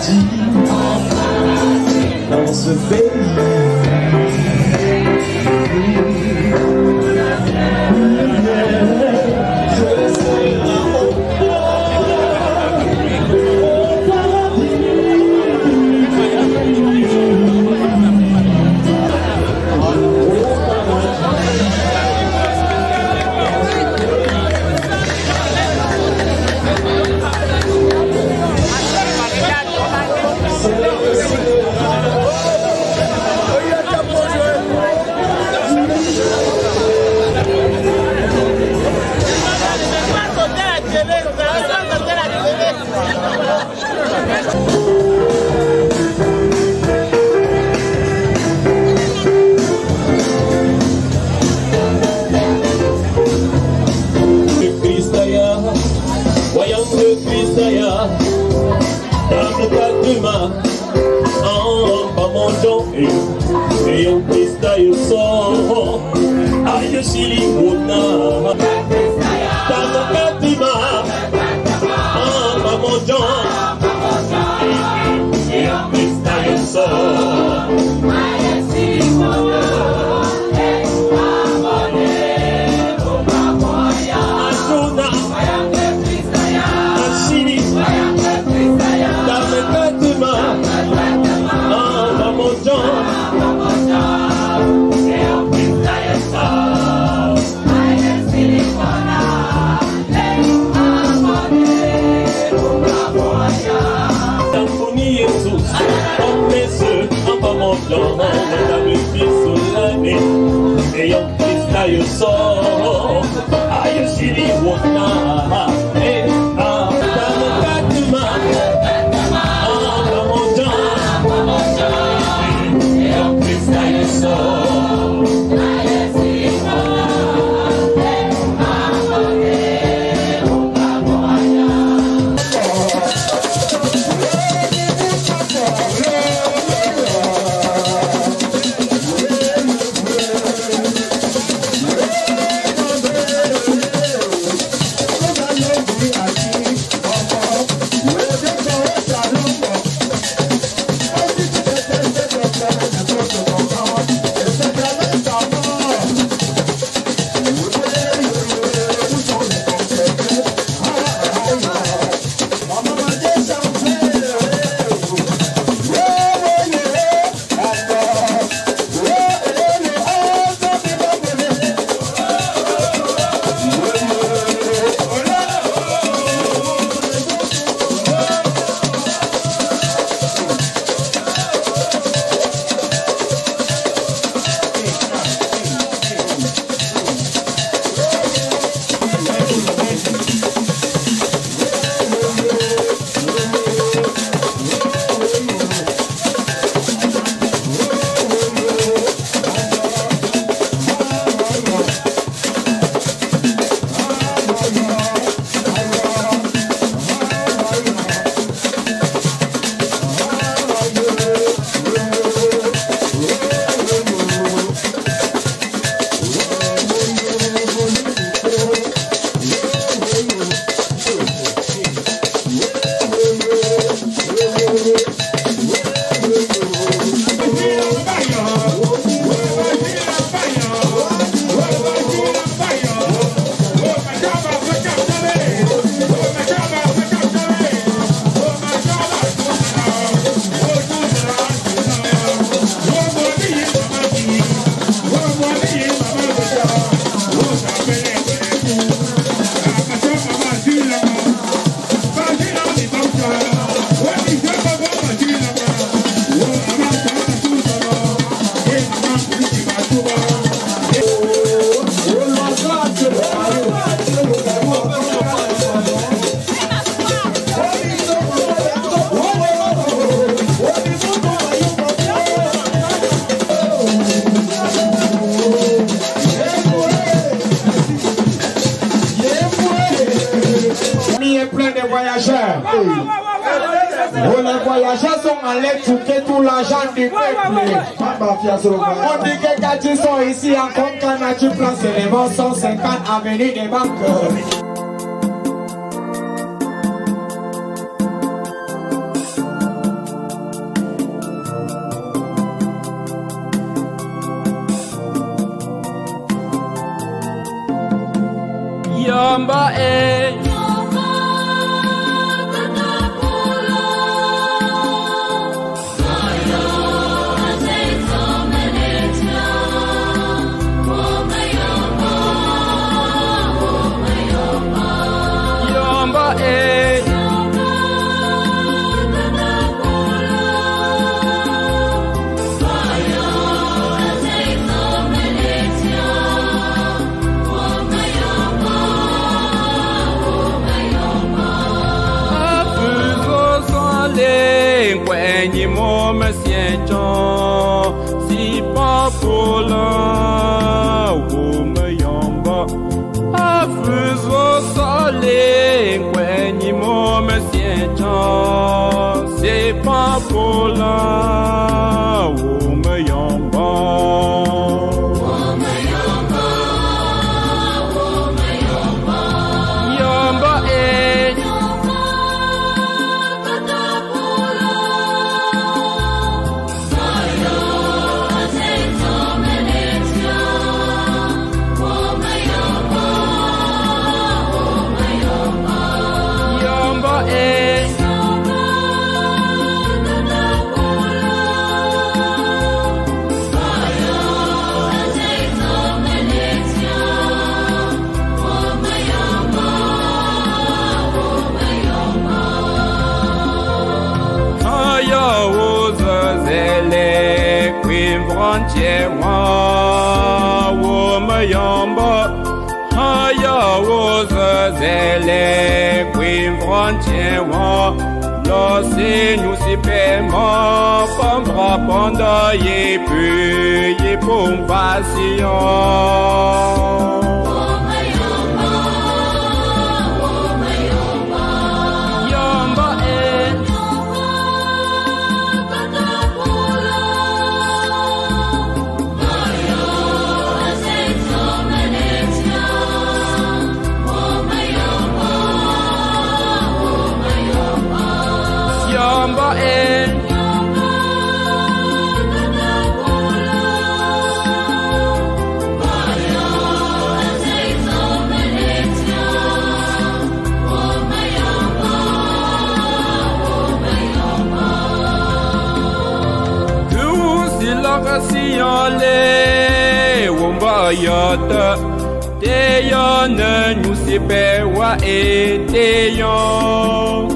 paradis dans ce pays. Les voyageurs sont allés touquer tout l'argent du peuple. On dit que quand ils sont ici en Concana, tu prends seulement 150 avenues des banques. ni mo me sienchon si pas pour la ou me yamba a fuso sale ni mo me sienchon c'est pas pour la ou me yamba nous si paiement pendra pendant y pu y pour passion Yota Teyon nous si bewa et teyon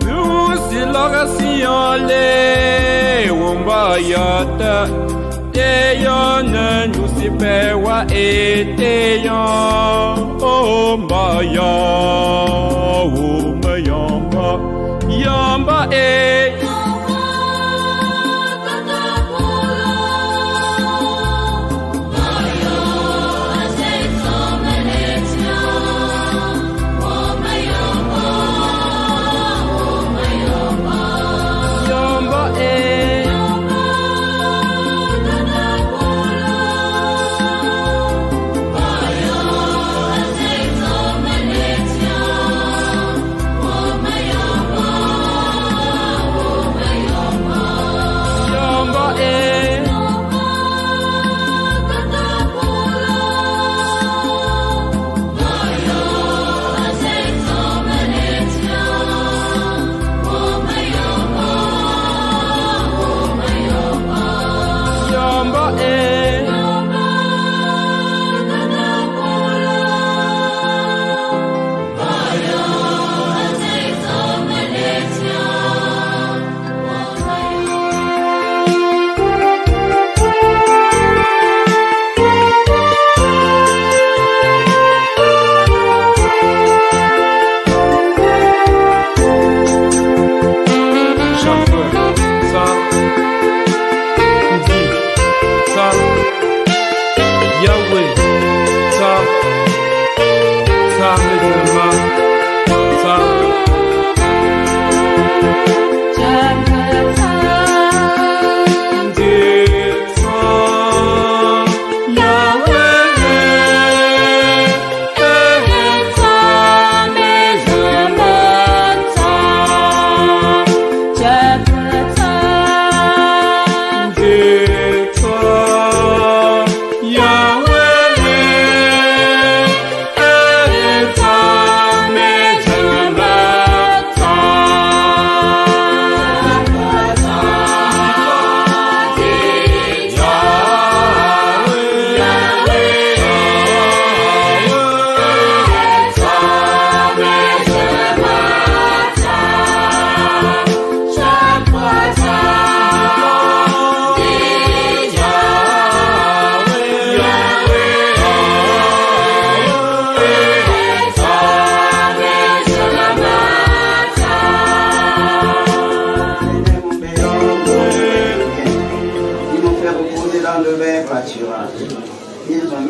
nous si l'oration le Wumba Yota Teyon nous si bewa et teyon Oh Maya Yamba Yamba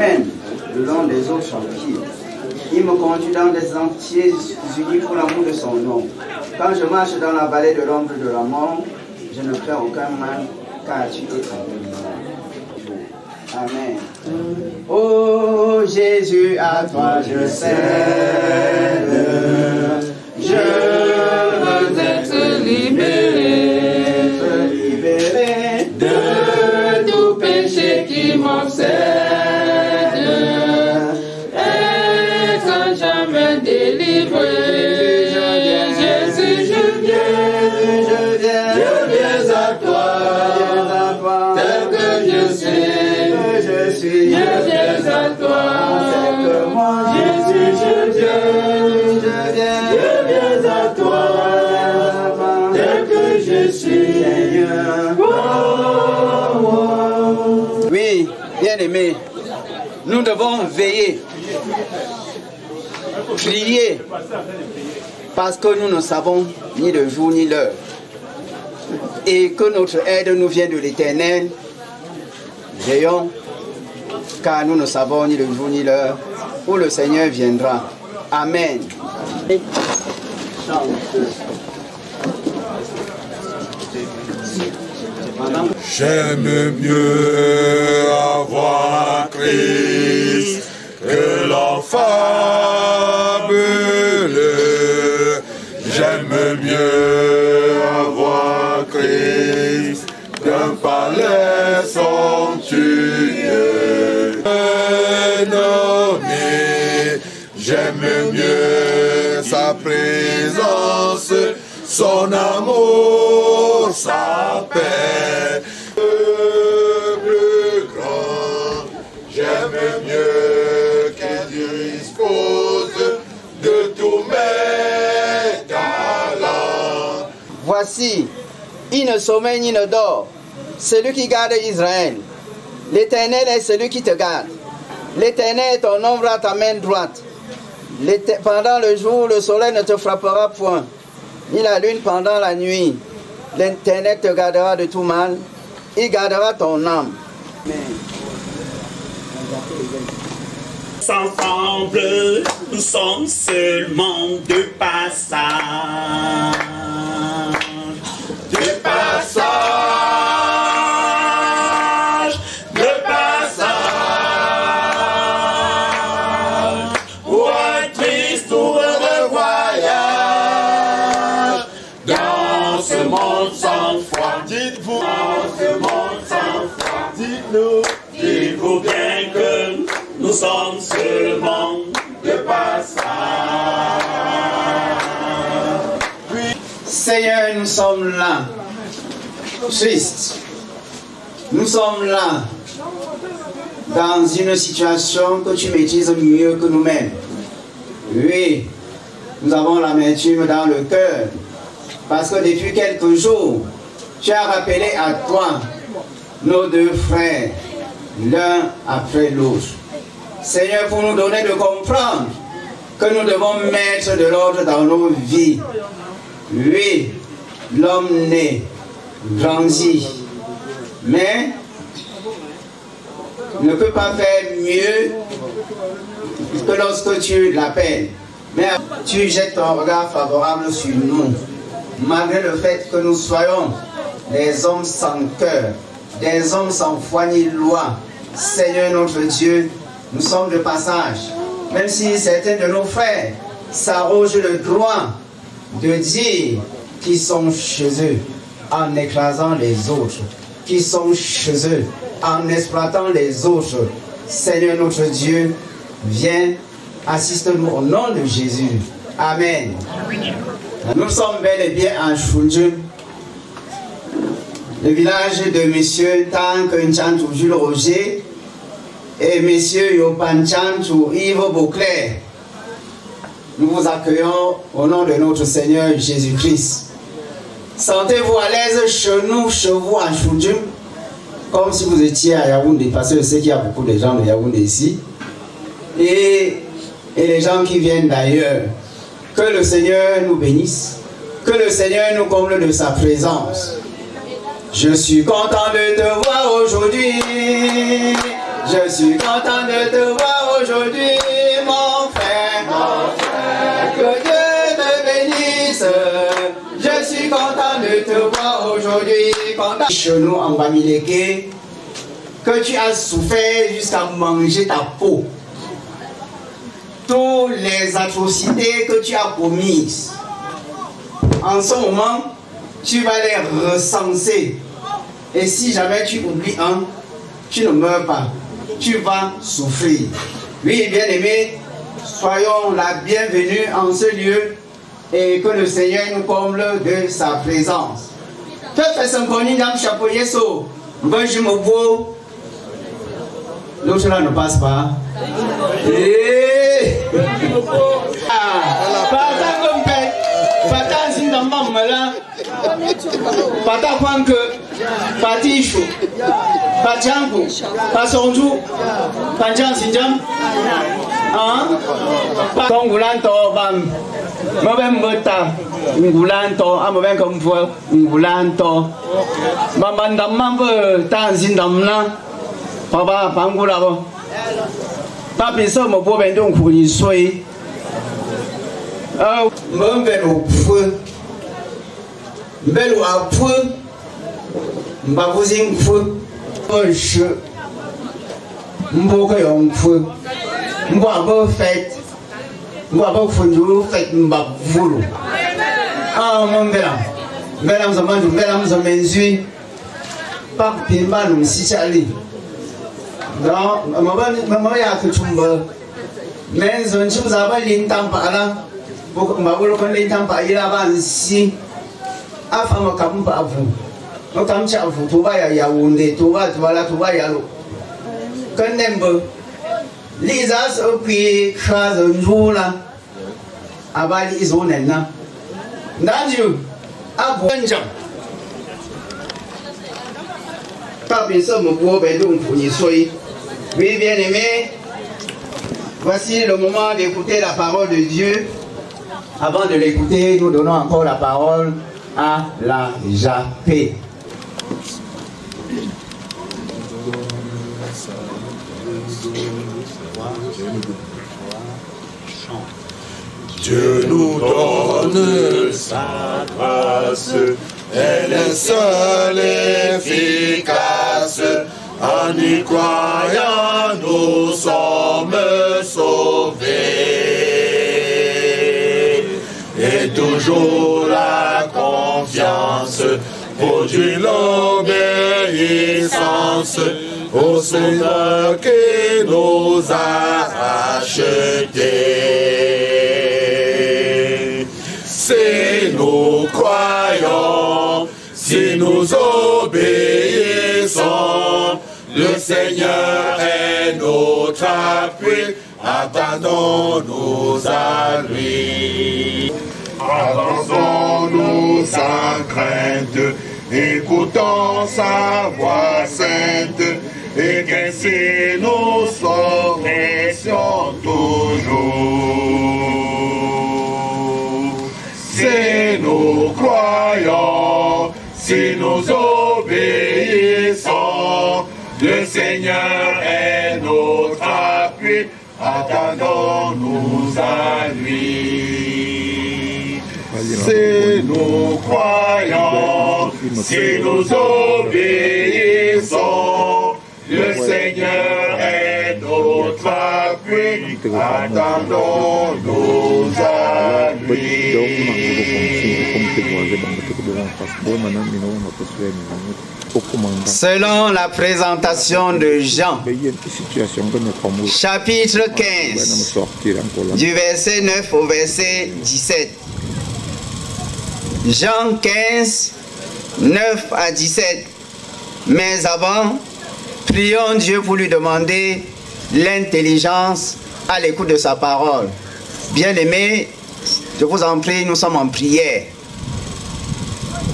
mène le long des eaux tranquilles. Il me conduit dans des sentiers unis pour l'amour de son nom. Quand je marche dans la vallée de l'ombre de la mort, je ne crains aucun mal, car tu es avec moi. Amen. Oh Jésus, à toi je cède. Je veux être libéré de tout péché qui m'obsède. Être jamais délivré. Jésus, je viens à toi, tel que je suis, je viens à toi, accepte-moi. Jésus, je viens à toi, tel que je suis, Seigneur. Oui, bien-aimés, nous devons veiller, prier, parce que nous ne savons ni le jour ni l'heure, et que notre aide nous vient de l'Éternel. Veillons, car nous ne savons ni le jour ni l'heure où le Seigneur viendra. Amen. J'aime mieux avoir Christ que l'enfable. J'aime mieux avoir Christ qu'un palais somptueux. Nommé, j'aime mieux sa présence, son amour, sa paix. Plus grand, j'aime mieux qu'il dispose de tous mes talents. Voici, il ne sommeille ni ne dort, celui qui garde Israël. L'Éternel est celui qui te garde. L'Éternel est ton ombre à ta main droite. Pendant le jour, le soleil ne te frappera point, ni la lune pendant la nuit. L'Éternel te gardera de tout mal. Il gardera ton âme. Ensemble, nous sommes seulement de passage. De passage. De passage. Ou un triste tour de voyage. Dans ce monde sans foi. Dites-vous. Dans ce monde sans foi. Dites-nous. Dites-vous bien que nous sommes seulement de passage. Seigneur, nous sommes là, tristes. Nous sommes là, dans une situation que tu maîtrises mieux que nous-mêmes. Oui, nous avons l'amertume dans le cœur, parce que depuis quelques jours, tu as rappelé à toi nos deux frères, l'un après l'autre. Seigneur, pour nous donner de comprendre que nous devons mettre de l'ordre dans nos vies. Oui, l'homme naît, grandit, mais ne peut pas faire mieux que lorsque tu l'appelles. Mais tu jettes ton regard favorable sur nous, malgré le fait que nous soyons des hommes sans cœur, des hommes sans foi ni loi. Seigneur notre Dieu, nous sommes de passage. Même si certains de nos frères s'arrogent le droit de dire qu'ils sont chez eux en écrasant les autres, qu'ils sont chez eux en exploitant les autres. Seigneur notre Dieu, viens, assiste-nous au nom de Jésus. Amen. Nous sommes bel et bien en Chunjun, le village de messieurs Tank Nchantou Jules Roger et messieurs Yopanchantou Yves Beauclerc. Nous vous accueillons au nom de notre Seigneur Jésus-Christ. Sentez-vous à l'aise chez nous, chez vous en Chunjun, comme si vous étiez à Yaoundé, parce que je sais qu'il y a beaucoup de gens de Yaoundé ici, et les gens qui viennent d'ailleurs. Que le Seigneur nous bénisse, que le Seigneur nous comble de sa présence. Je suis content de te voir aujourd'hui. Je suis content de te voir aujourd'hui, mon frère. Que Dieu te bénisse. Je suis content de te voir aujourd'hui. Chez nous en Bamileke, que tu as souffert jusqu'à manger ta peau. Toutes les atrocités que tu as commises, en ce moment, tu vas les recenser. Et si jamais tu oublies un, tu ne meurs pas. Tu vas souffrir. Oui, bien-aimés, soyons la bienvenue en ce lieu et que le Seigneur nous comble de sa présence. Fais son connu dans le chapeau Yeso. L'autre là ne passe pas. Pata Kwanke, Patishu, Pachangu, Pasonju, Panjan Sinjam, Tongulanto, Bam, Mobem Bota, Ngulanto, Amoven Comfort, Ngulanto, Bambandamambo, Tanzindamna, Papa Pangulavo, Papi Somo Bobendon Kuli Soy, Mumbeno Feu. Mbelu a feu, mbavuzing feu, je mboka yon feu, mbabo fait, mbabo fundu fait mbavulu. Ah mon bela, bela mzamandu, bela mzamenzui, pak pimba numsichali. Donc, maman ya kuchumba, mais on chose à l'intam para, mbavulu kon l'intam para ila vansi. Afama kampa avu, no kamcha avu tuba ya Yaoundé, tuba yalo. Kanembo, Lizas opi khazunjula, abali izonena. Nanju, avu njam. Papi somme pour bedon pour y soy. Oui, bien aimé, voici le moment d'écouter la parole de Dieu. Avant de l'écouter, nous donnons encore la parole à la Japé. Dieu nous donne sa grâce, elle est seule efficace. En y croyant, nous sommes sauvés. Et toujours la confiance produit l'obéissance au Seigneur qui nous a rachetés. Si nous croyons, si nous obéissons, le Seigneur est notre appui, attendons-nous à lui. Avançons-nous sans crainte, écoutons sa voix sainte, et qu'ainsi nous sauverons toujours. Si nous croyons, si nous obéissons, le Seigneur est notre appui, attendons-nous à lui. Si nous croyons, si nous obéissons, le Seigneur est notre appui, attendons-nous à lui. Selon la présentation de Jean, chapitre 15, du verset 9 au verset 17. Jean 15, 9 à 17. Mais avant, prions Dieu pour lui demander l'intelligence à l'écoute de sa parole. Bien-aimés, je vous en prie, nous sommes en prière.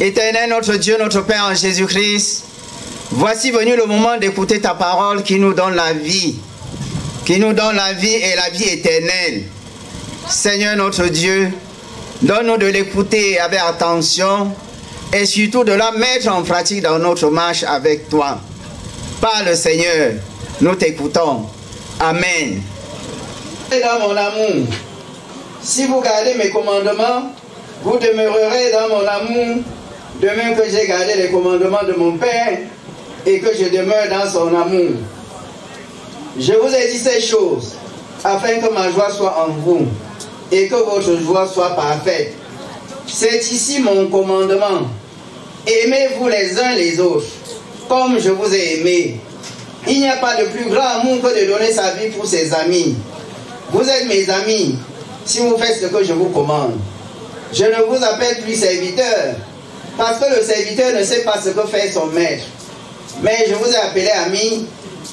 Éternel notre Dieu, notre Père en Jésus-Christ, voici venu le moment d'écouter ta parole qui nous donne la vie. Qui nous donne la vie et la vie éternelle. Seigneur notre Dieu, donne-nous de l'écouter avec attention et surtout de la mettre en pratique dans notre marche avec toi. Parle Seigneur, Nous t'écoutons. Amen. Et dans mon amour, si vous gardez mes commandements, vous demeurerez dans mon amour, de même que j'ai gardé les commandements de mon Père et que je demeure dans son amour. Je vous ai dit ces choses afin que ma joie soit en vous et que votre joie soit parfaite. C'est ici mon commandement. Aimez-vous les uns les autres, comme je vous ai aimé. Il n'y a pas de plus grand amour que de donner sa vie pour ses amis. Vous êtes mes amis, si vous faites ce que je vous commande. Je ne vous appelle plus serviteur, parce que le serviteur ne sait pas ce que fait son maître. Mais je vous ai appelé ami,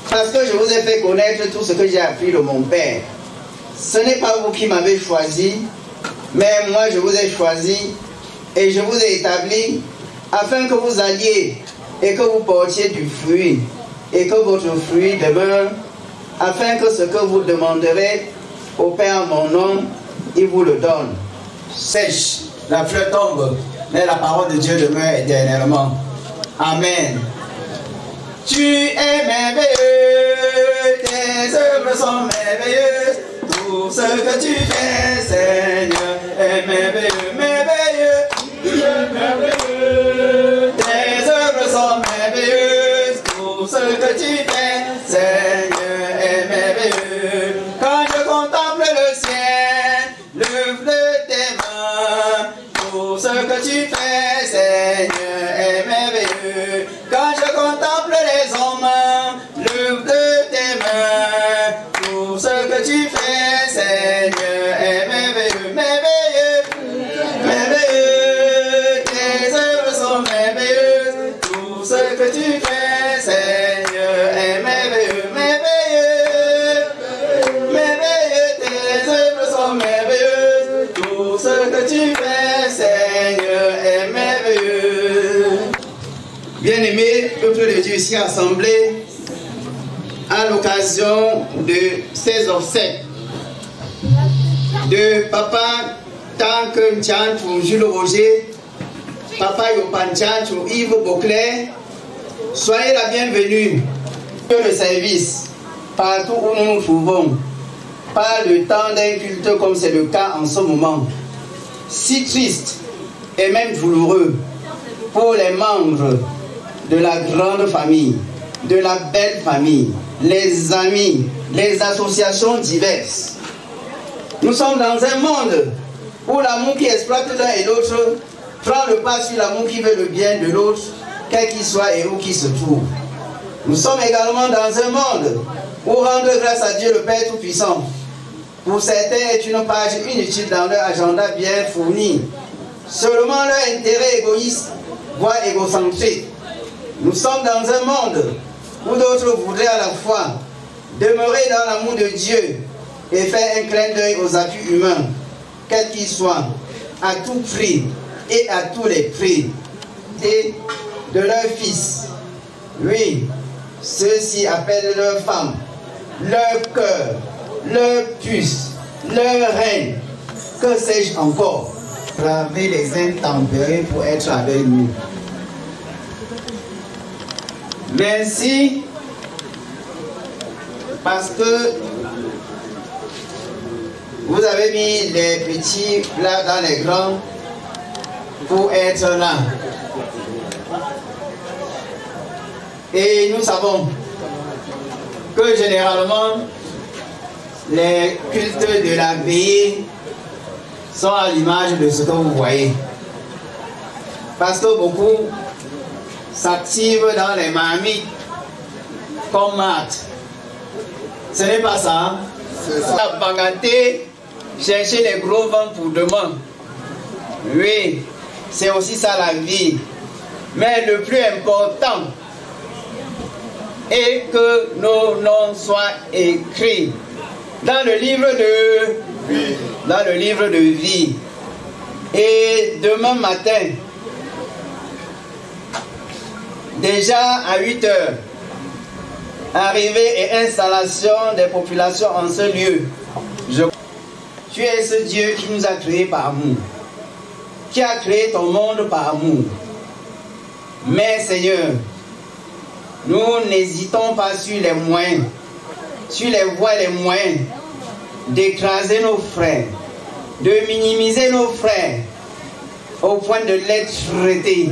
parce que je vous ai fait connaître tout ce que j'ai appris de mon Père. Ce n'est pas vous qui m'avez choisi, mais moi je vous ai choisi et je vous ai établi afin que vous alliez et que vous portiez du fruit et que votre fruit demeure, afin que ce que vous demanderez au Père en mon nom, il vous le donne. Sèche, la fleur tombe, mais la parole de Dieu demeure éternellement. Amen. Tu es merveilleux, tes œuvres sont merveilleuses, tout ce que tu fais, Seigneur, est merveilleux, merveilleux. Tu es merveilleux, tes œuvres sont merveilleuses, tout ce que tu fais, Seigneur, est merveilleux. Quand je contemple le ciel, l'œuvre de tes mains, tout ce que tu fais, Seigneur, est merveilleux. Quand je contemple les hommes, l'œuvre de tes mains, tout ce que tu fais, Seigneur, est merveilleux, merveilleux, merveilleux. Tes œuvres sont merveilleuses, tout ce que tu fais, Seigneur, est merveilleux, merveilleux, merveilleux. Tes œuvres sont merveilleuses, tout ce que tu fais, Seigneur, est merveilleux. Bien-aimés, peuple de Dieu ici rassemblé à l'occasion de ces obsèques de Papa Tank Ntchantou Jules Roger, Papa Yopan Ntchantou Yves Beauclerc, soyez la bienvenue. Que le service, partout où nous nous trouvons, par le temps d'un culte comme c'est le cas en ce moment, si triste et même douloureux pour les membres de la grande famille, de la belle famille, les amis, les associations diverses. Nous sommes dans un monde où l'amour qui exploite l'un et l'autre prend le pas sur l'amour qui veut le bien de l'autre, quel qu'il soit et où qu'il se trouve. Nous sommes également dans un monde où rendre grâce à Dieu le Père Tout-Puissant, pour certains, est une page inutile dans leur agenda bien fourni. Seulement leur intérêt égoïste, voire égocentrique. Nous sommes dans un monde où d'autres voudraient à la fois demeurer dans l'amour de Dieu et faire un clin d'œil aux appuis humains, quels qu'ils soient, à tout prix et à tous les prix, et de leurs fils. Oui, ceux-ci appellent leurs femmes, leur cœur, leur puce, leur reine, que sais-je encore, braver les intempéries pour être avec nous. Merci, parce que vous avez mis les petits plats dans les grands pour être là. Et nous savons que généralement, les cultes de la veillée sont à l'image de ce que vous voyez. Parce que beaucoup s'activent dans les marmites comme maths. Ce n'est pas ça. La bangaté, chercher les gros vents pour demain. Oui, c'est aussi ça la vie. Mais le plus important est que nos noms soient écrits dans le livre de vie. Dans le livre de vie. Et demain matin, déjà à 8 heures, arrivée et installation des populations en ce lieu. Tu es ce Dieu qui nous a créés par amour, qui a créé ton monde par amour. Mais Seigneur, nous n'hésitons pas sur les moyens, sur les voies et les moyens d'écraser nos frères, de minimiser nos frères, au point de les traiter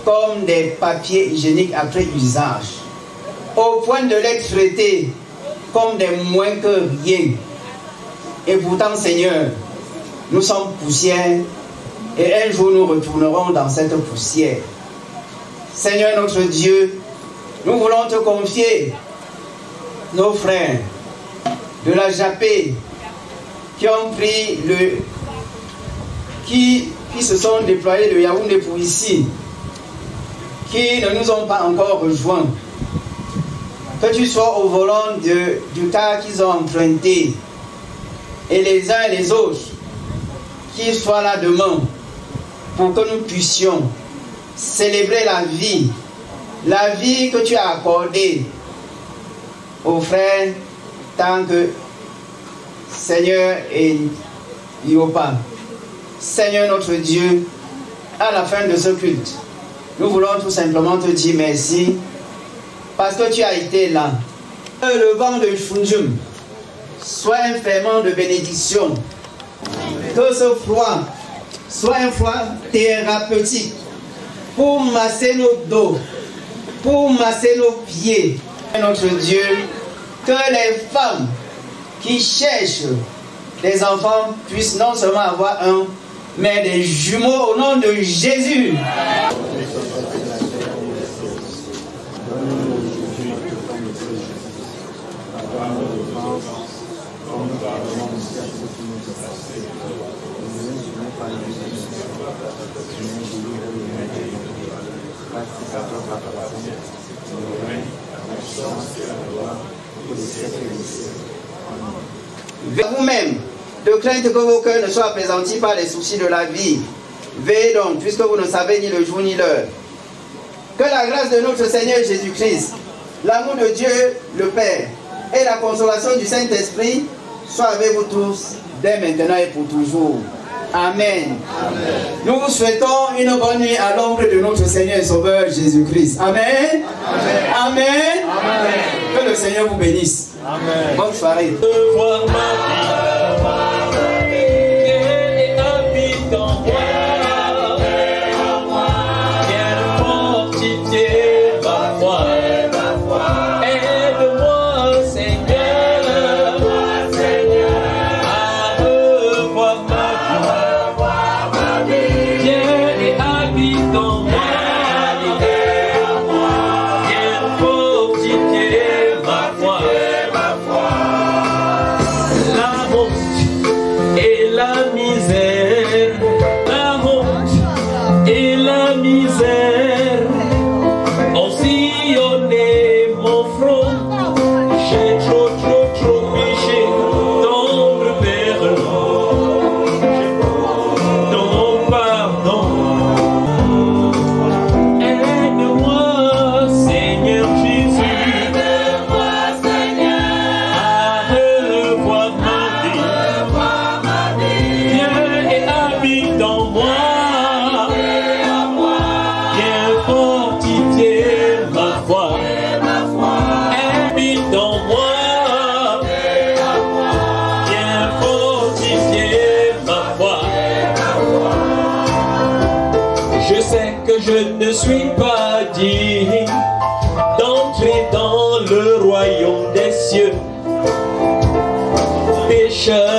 comme des papiers hygiéniques après usage, au point de les traiter comme des moins que rien. Et pourtant, Seigneur, nous sommes poussière et un jour nous retournerons dans cette poussière. Seigneur notre Dieu, nous voulons te confier nos frères de la Japée qui ont pris qui se sont déployés de Yaoundé pour ici, qui ne nous ont pas encore rejoints. Que tu sois au volant du car qu'ils ont emprunté, et les uns et les autres qui soient là demain pour que nous puissions célébrer la vie que tu as accordée aux frères tant que Seigneur et Yopa. Seigneur notre Dieu, à la fin de ce culte, nous voulons tout simplement te dire merci parce que tu as été là. Que le vent de Funjum soit un ferment de bénédiction. Que ce froid soit un froid thérapeutique pour masser nos dos, pour masser nos pieds. Notre Dieu, que les femmes qui cherchent des enfants puissent non seulement avoir un, mais des jumeaux au nom de Jésus. Vous-même, de crainte que vos cœurs ne soient appesantis par les soucis de la vie. Veillez donc, puisque vous ne savez ni le jour ni l'heure. Que la grâce de notre Seigneur Jésus-Christ, l'amour de Dieu le Père et la consolation du Saint-Esprit soient avec vous tous, dès maintenant et pour toujours. Amen. Amen. Nous vous souhaitons une bonne nuit à l'ombre de notre Seigneur et Sauveur Jésus-Christ. Amen. Amen. Amen. Amen. Que le Seigneur vous bénisse. Amen. Bonne soirée. Je ne suis pas digne d'entrer dans le royaume des cieux. Pécheur.